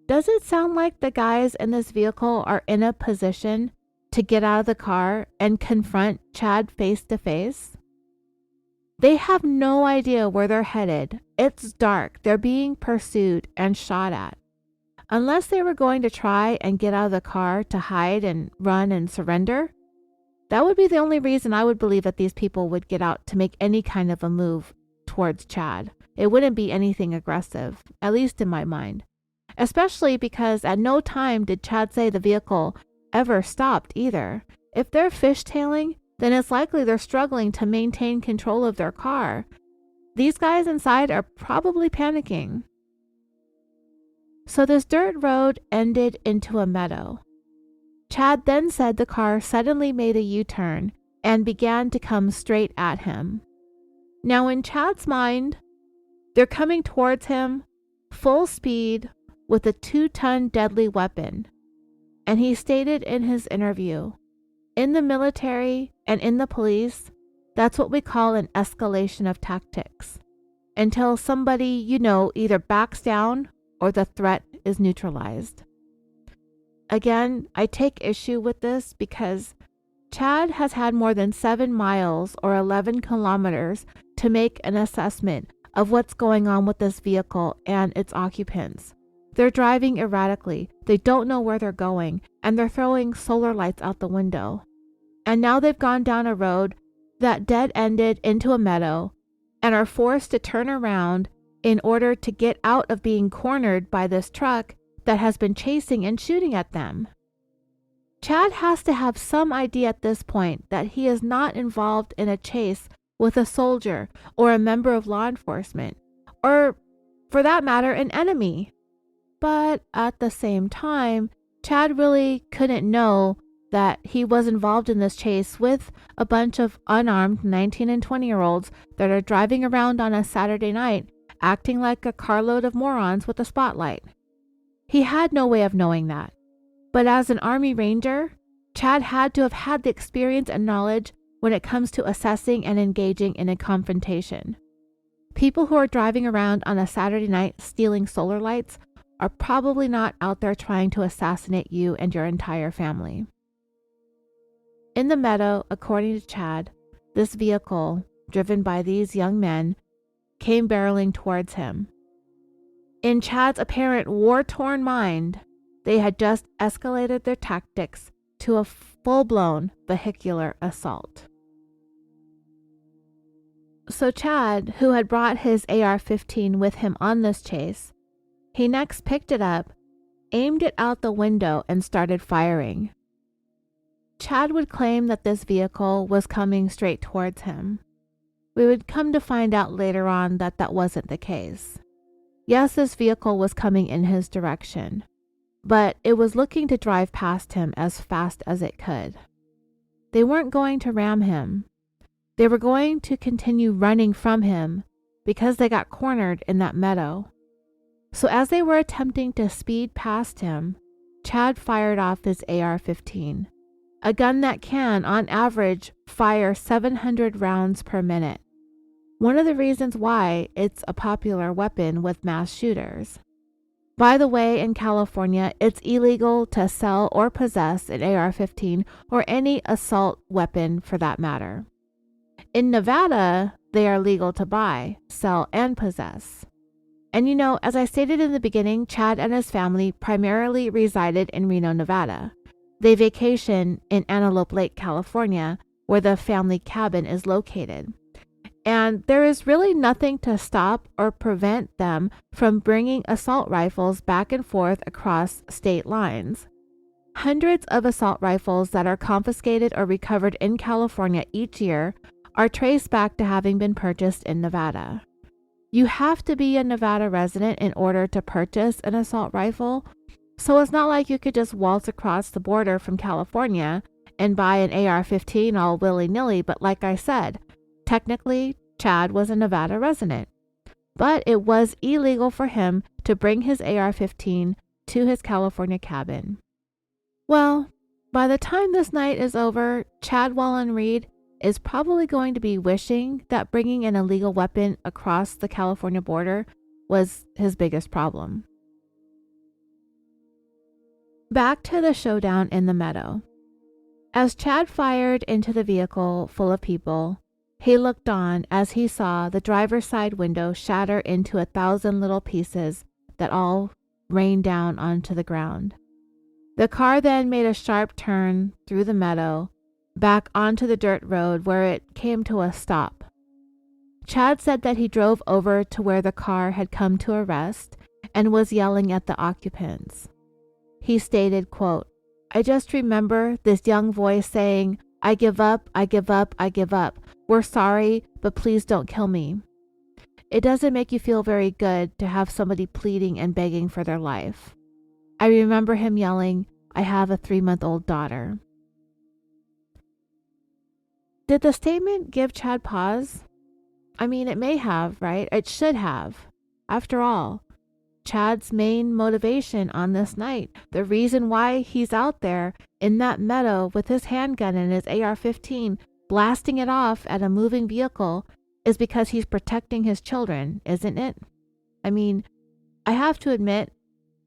A: Does it sound like the guys in this vehicle are in a position to get out of the car and confront Chad face to face? They have no idea where they're headed. It's dark. They're being pursued and shot at. Unless they were going to try and get out of the car to hide and run and surrender, that would be the only reason I would believe that these people would get out to make any kind of a move towards Chad. It wouldn't be anything aggressive, at least in my mind. Especially because at no time did Chad say the vehicle ever stopped either. If they're fishtailing, then it's likely they're struggling to maintain control of their car. These guys inside are probably panicking. So this dirt road ended into a meadow. Chad then said the car suddenly made a U-turn and began to come straight at him. Now in Chad's mind, they're coming towards him full speed with a 2-ton deadly weapon. And he stated in his interview, in the military and in the police, that's what we call an escalation of tactics. Until somebody, either backs down or the threat is neutralized. Again, I take issue with this because Chad has had more than 7 miles or 11 kilometers to make an assessment of what's going on with this vehicle and its occupants. They're driving erratically, they don't know where they're going, and they're throwing solar lights out the window. And now they've gone down a road that dead-ended into a meadow and are forced to turn around in order to get out of being cornered by this truck that has been chasing and shooting at them. Chad has to have some idea at this point that he is not involved in a chase with a soldier or a member of law enforcement, or for that matter, an enemy. But at the same time, Chad really couldn't know that he was involved in this chase with a bunch of unarmed 19 and 20-year-olds that are driving around on a Saturday night acting like a carload of morons with a spotlight. He had no way of knowing that. But as an Army Ranger, Chad had to have had the experience and knowledge when it comes to assessing and engaging in a confrontation. People who are driving around on a Saturday night stealing solar lights are probably not out there trying to assassinate you and your entire family. In the meadow, according to Chad, this vehicle, driven by these young men, came barreling towards him. In Chad's apparent war-torn mind, they had just escalated their tactics to a full-blown vehicular assault. So Chad, who had brought his AR-15 with him on this chase, he next picked it up, aimed it out the window, and started firing. Chad would claim that this vehicle was coming straight towards him. We would come to find out later on that that wasn't the case. Yes, this vehicle was coming in his direction, but it was looking to drive past him as fast as it could. They weren't going to ram him. They were going to continue running from him because they got cornered in that meadow. So as they were attempting to speed past him, Chad fired off his AR-15, a gun that can, on average, fire 700 rounds per minute. One of the reasons why it's a popular weapon with mass shooters. By the way, in California, it's illegal to sell or possess an AR-15 or any assault weapon for that matter. In Nevada, they are legal to buy, sell, and possess. And you know, as I stated in the beginning, Chad and his family primarily resided in Reno, Nevada. They vacation in Antelope Lake, California, where the family cabin is located. And there is really nothing to stop or prevent them from bringing assault rifles back and forth across state lines. Hundreds of assault rifles that are confiscated or recovered in California each year are traced back to having been purchased in Nevada. You have to be a Nevada resident in order to purchase an assault rifle, so it's not like you could just waltz across the border from California and buy an AR-15 all willy-nilly, but like I said, technically, Chad was a Nevada resident, but it was illegal for him to bring his AR-15 to his California cabin. Well, by the time this night is over, Chad Wallin-Reed is probably going to be wishing that bringing an illegal weapon across the California border was his biggest problem. Back to the showdown in the meadow. As Chad fired into the vehicle full of people, he looked on as he saw the driver's side window shatter into 1,000 little pieces that all rained down onto the ground. The car then made a sharp turn through the meadow, back onto the dirt road where it came to a stop. Chad said that he drove over to where the car had come to a rest and was yelling at the occupants. He stated, quote, "I just remember this young voice saying, 'I give up, I give up, I give up. We're sorry, but please don't kill me.' It doesn't make you feel very good to have somebody pleading and begging for their life. I remember him yelling, 'I have a 3-month-old daughter.'" Did the statement give Chad pause? I mean, it may have, right? It should have. After all, Chad's main motivation on this night, the reason why he's out there in that meadow with his handgun and his AR-15 blasting it off at a moving vehicle, is because he's protecting his children, isn't it? I mean, I have to admit,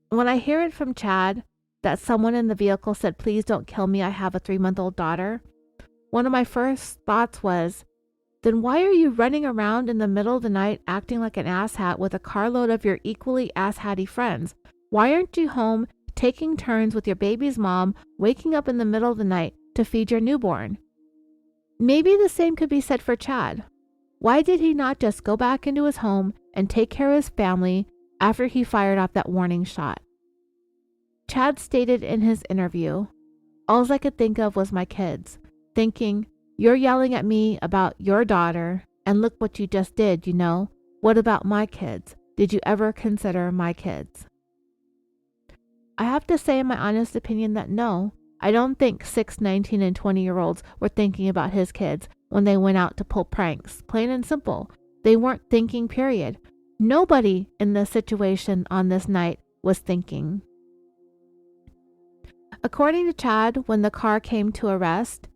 A: when I hear it from Chad that someone in the vehicle said, "Please don't kill me, I have a 3-month-old daughter," one of my first thoughts was, then why are you running around in the middle of the night acting like an asshat with a carload of your equally asshatty friends? Why aren't you home taking turns with your baby's mom, waking up in the middle of the night to feed your newborn? Maybe the same could be said for Chad. Why did he not just go back into his home and take care of his family after he fired off that warning shot? Chad stated in his interview, "All I could think of was my kids, thinking, you're yelling at me about your daughter, and look what you just did, you know. What about my kids? Did you ever consider my kids?" I have to say in my honest opinion that no, I don't think 6, 19, and 20-year-olds were thinking about his kids when they went out to pull pranks. Plain and simple. They weren't thinking, period. Nobody in the situation on this night was thinking. According to Chad, when the car came to a rest,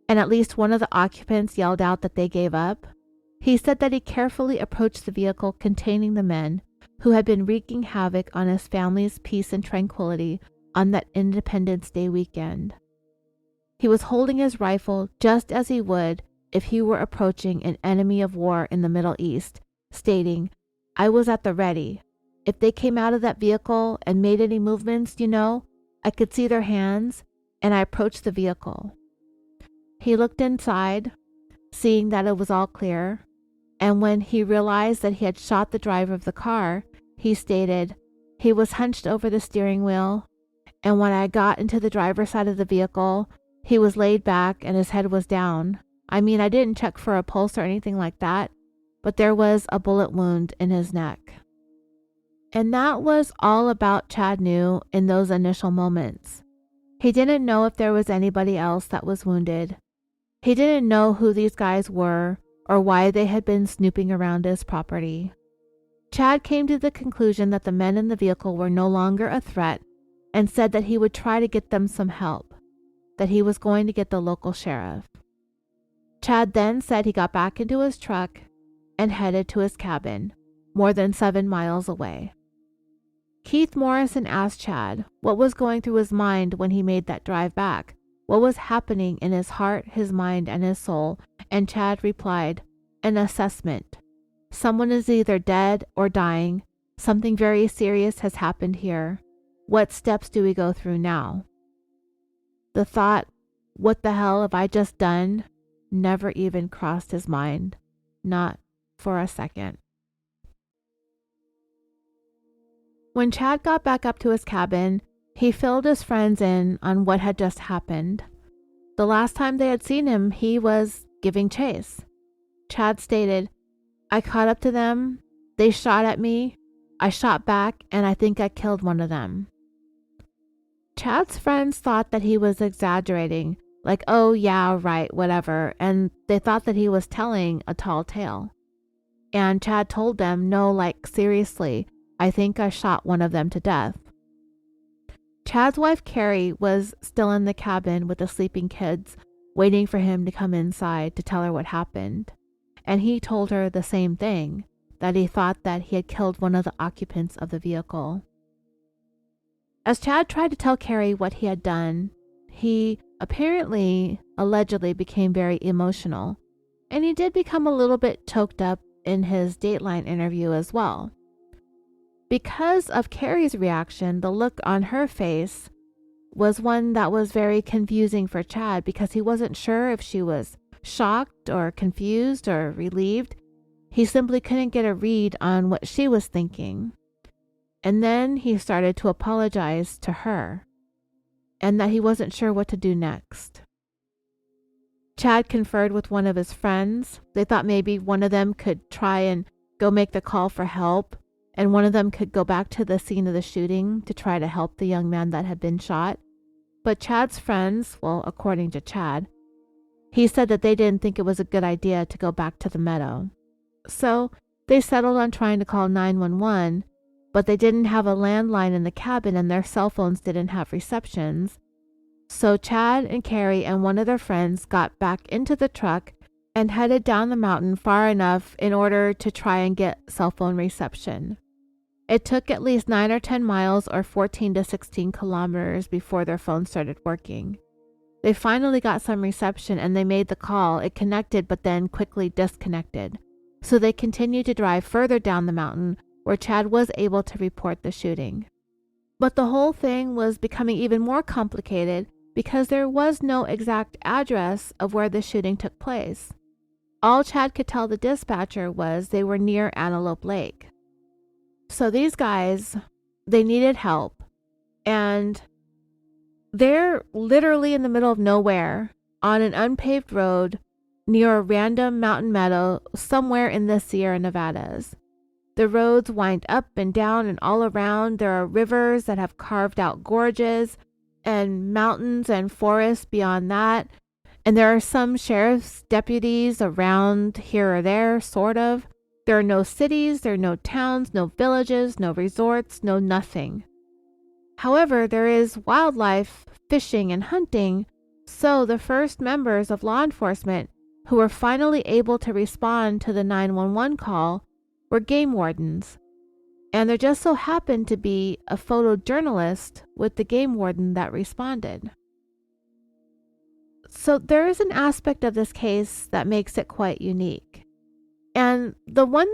A: and at least one of the occupants yelled out that they gave up, he said that he carefully approached the vehicle containing the men who had been wreaking havoc on his family's peace and tranquility on that Independence Day weekend. He was holding his rifle just as he would if he were approaching an enemy of war in the Middle East, stating, "I was at the ready. If they came out of that vehicle and made any movements, I could see their hands, and I approached the vehicle." He looked inside, seeing that it was all clear, and when he realized that he had shot the driver of the car, he stated, "He was hunched over the steering wheel, and when I got into the driver's side of the vehicle, he was laid back and his head was down. I mean, I didn't check for a pulse or anything like that, but there was a bullet wound in his neck." And that was all about Chad knew in those initial moments. He didn't know if there was anybody else that was wounded. He didn't know who these guys were or why they had been snooping around his property. Chad came to the conclusion that the men in the vehicle were no longer a threat and said that he would try to get them some help, that he was going to get the local sheriff. Chad then said he got back into his truck and headed to his cabin, more than 7 miles away. Keith Morrison asked Chad what was going through his mind when he made that drive back, what was happening in his heart, his mind, and his soul, and Chad replied, "An assessment. Someone is either dead or dying. Something very serious has happened here. What steps do we go through now?" The thought, "What the hell have I just done?" never even crossed his mind, not for a second. When Chad got back up to his cabin, he filled his friends in on what had just happened. The last time they had seen him, he was giving chase. Chad stated, "I caught up to them, they shot at me, I shot back, and I think I killed one of them." Chad's friends thought that he was exaggerating, like, "Oh yeah, right, whatever," and they thought that he was telling a tall tale. And Chad told them, "No, like seriously, I think I shot one of them to death." Chad's wife, Carrie, was still in the cabin with the sleeping kids, waiting for him to come inside to tell her what happened. And he told her the same thing, that he thought that he had killed one of the occupants of the vehicle. As Chad tried to tell Carrie what he had done, he allegedly became very emotional. And he did become a little bit choked up in his Dateline interview as well. Because of Carrie's reaction, the look on her face was one that was very confusing for Chad because he wasn't sure if she was shocked or confused or relieved. He simply couldn't get a read on what she was thinking. And then he started to apologize to her and that he wasn't sure what to do next. Chad conferred with one of his friends. They thought maybe one of them could try and go make the call for help, and one of them could go back to the scene of the shooting to try to help the young man that had been shot. But Chad's friends, well, according to Chad, he said that they didn't think it was a good idea to go back to the Meadow. So they settled on trying to call 911, but they didn't have a landline in the cabin and their cell phones didn't have receptions. So Chad and Carrie and one of their friends got back into the truck and headed down the mountain far enough in order to try and get cell phone reception. It took at least 9 or 10 miles or 14 to 16 kilometers before their phone started working. They finally got some reception and they made the call. It connected but then quickly disconnected. So they continued to drive further down the mountain where Chad was able to report the shooting. But the whole thing was becoming even more complicated because there was no exact address of where the shooting took place. All Chad could tell the dispatcher was they were near Antelope Lake. So these guys, they needed help, and they're literally in the middle of nowhere on an unpaved road near a random mountain meadow somewhere in the Sierra Nevadas. The roads wind up and down, and all around there are rivers that have carved out gorges and mountains and forests beyond that. And there are some sheriff's deputies around here or there, sort of. There are no cities, there are no towns, no villages, no resorts, no nothing. However, there is wildlife, fishing, and hunting, so the first members of law enforcement who were finally able to respond to the 911 call were game wardens. And there just so happened to be a photojournalist with the game warden that responded. So there is an aspect of this case that makes it quite unique. And the one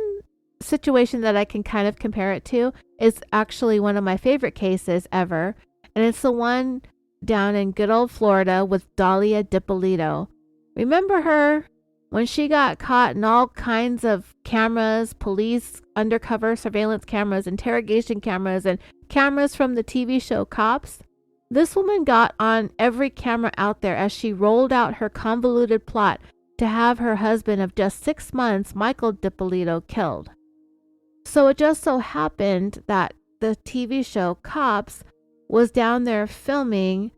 A: situation that I can kind of compare it to is actually one of my favorite cases ever. And it's the one down in good old Florida with Dahlia Dippolito. Remember her? When she got caught in all kinds of cameras, police, undercover surveillance cameras, interrogation cameras, and cameras from the TV show Cops, this woman got on every camera out there as she rolled out her convoluted plot to have her husband of just 6 months, Michael Dippolito, killed. So it just so happened that the TV show Cops was down there filming,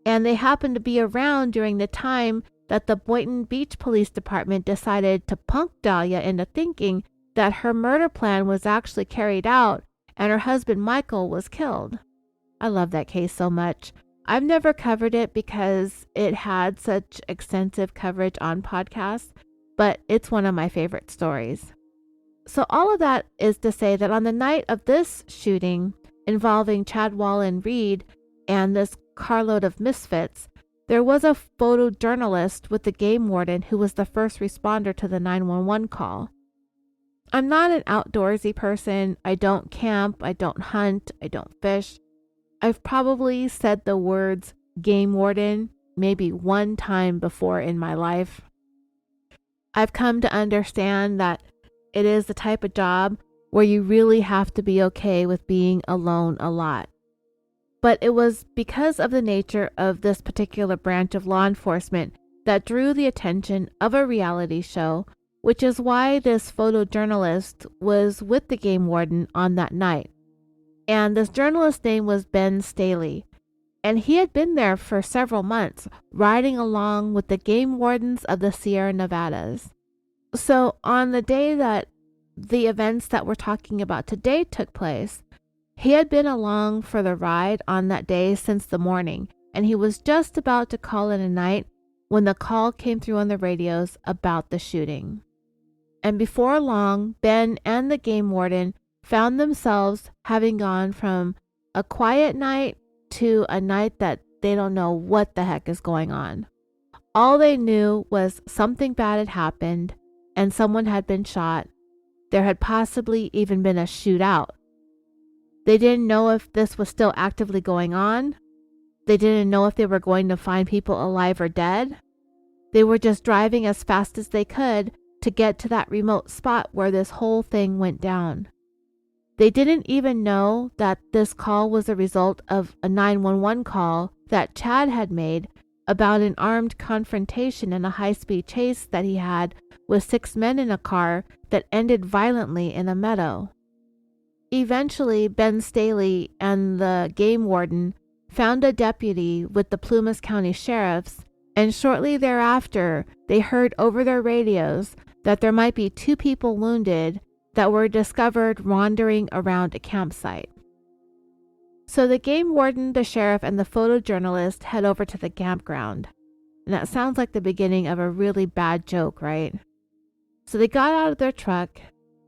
A: and they happened to be around during the time that the Boynton Beach Police Department decided to punk Dahlia into thinking that her murder plan was actually carried out and her husband Michael was killed. I love that case so much. I've never covered it because it had such extensive coverage on podcasts, but it's one of my favorite stories. So all of that is to say that on the night of this shooting involving Chad Wallin-Reed and this carload of misfits, there was a photojournalist with the game warden who was the first responder to the 911 call. I'm not an outdoorsy person. I don't camp, I don't hunt, I don't fish. I've probably said the words game warden maybe one time before in my life. I've come to understand that it is the type of job where you really have to be okay with being alone a lot. But it was because of the nature of this particular branch of law enforcement that drew the attention of a reality show, which is why this photojournalist was with the game warden on that night. And this journalist's name was Ben Staley, and he had been there for several months, riding along with the game wardens of the Sierra Nevadas. So on the day that the events that we're talking about today took place, he had been along for the ride on that day since the morning, and he was just about to call it a night when the call came through on the radios about the shooting. And before long, Ben and the game warden found themselves having gone from a quiet night to a night that they don't know what the heck is going on. All they knew was something bad had happened and someone had been shot. There had possibly even been a shootout. They didn't know if this was still actively going on. They didn't know if they were going to find people alive or dead. They were just driving as fast as they could to get to that remote spot where this whole thing went down. They didn't even know that this call was a result of a 911 call that Chad had made about an armed confrontation in a high-speed chase that he had with 6 men in a car that ended violently in a meadow. Eventually, Ben Staley and the game warden found a deputy with the Plumas County Sheriffs, and shortly thereafter, they heard over their radios that there might be 2 people wounded that were discovered wandering around a campsite. So the game warden, the sheriff, and the photojournalist head over to the campground. And that sounds like the beginning of a really bad joke, right? So they got out of their truck,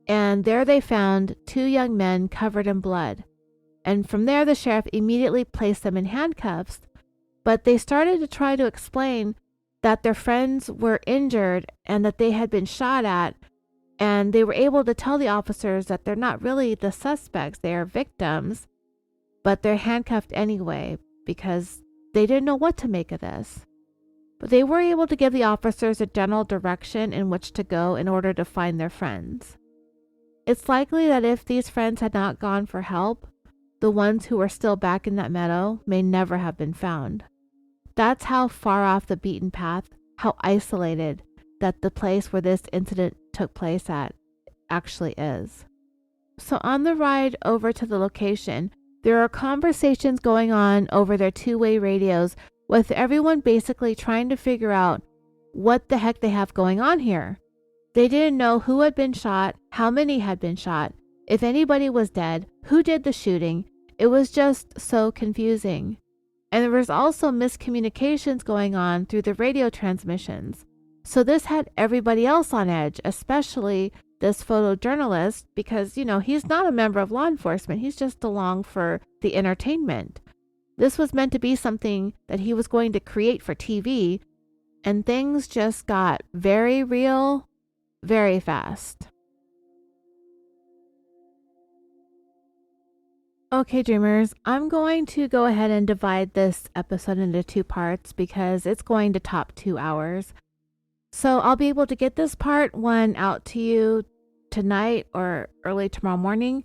A: and there they found 2 young men covered in blood. And from there, the sheriff immediately placed them in handcuffs, but they started to try to explain that their friends were injured and that they had been shot at, and they were able to tell the officers that they're not really the suspects, they are victims, but they're handcuffed anyway because they didn't know what to make of this. But they were able to give the officers a general direction in which to go in order to find their friends. It's likely that if these friends had not gone for help, the ones who were still back in that meadow may never have been found. That's how far off the beaten path, how isolated that the place where this incident took place at actually is. So on the ride over to the location, there are conversations going on over their two-way radios with everyone basically trying to figure out what the heck they have going on here. They didn't know who had been shot, how many had been shot, if anybody was dead, who did the shooting. It was just so confusing. And there was also miscommunications going on through the radio transmissions. So this had everybody else on edge, especially this photojournalist, because, he's not a member of law enforcement. He's just along for the entertainment. This was meant to be something that he was going to create for TV, and things just got very real, very fast. Okay, dreamers, I'm going to go ahead and divide this episode into 2 parts because it's going to top 2 hours. So I'll be able to get this part 1 out to you tonight or early tomorrow morning.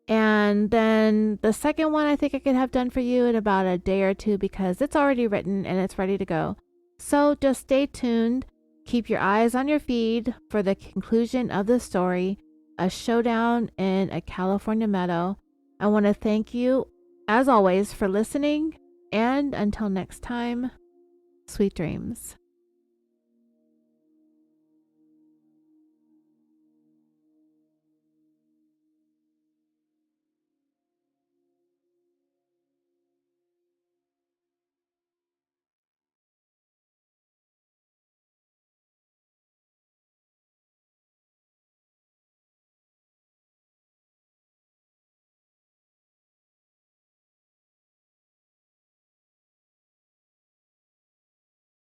A: And then the second one I think I could have done for you in about a day or 2 because it's already written and it's ready to go. So just stay tuned. Keep your eyes on your feed for the conclusion of the story, A Showdown in a California Meadow. I want to thank you, as always, for listening. And until next time, sweet dreams.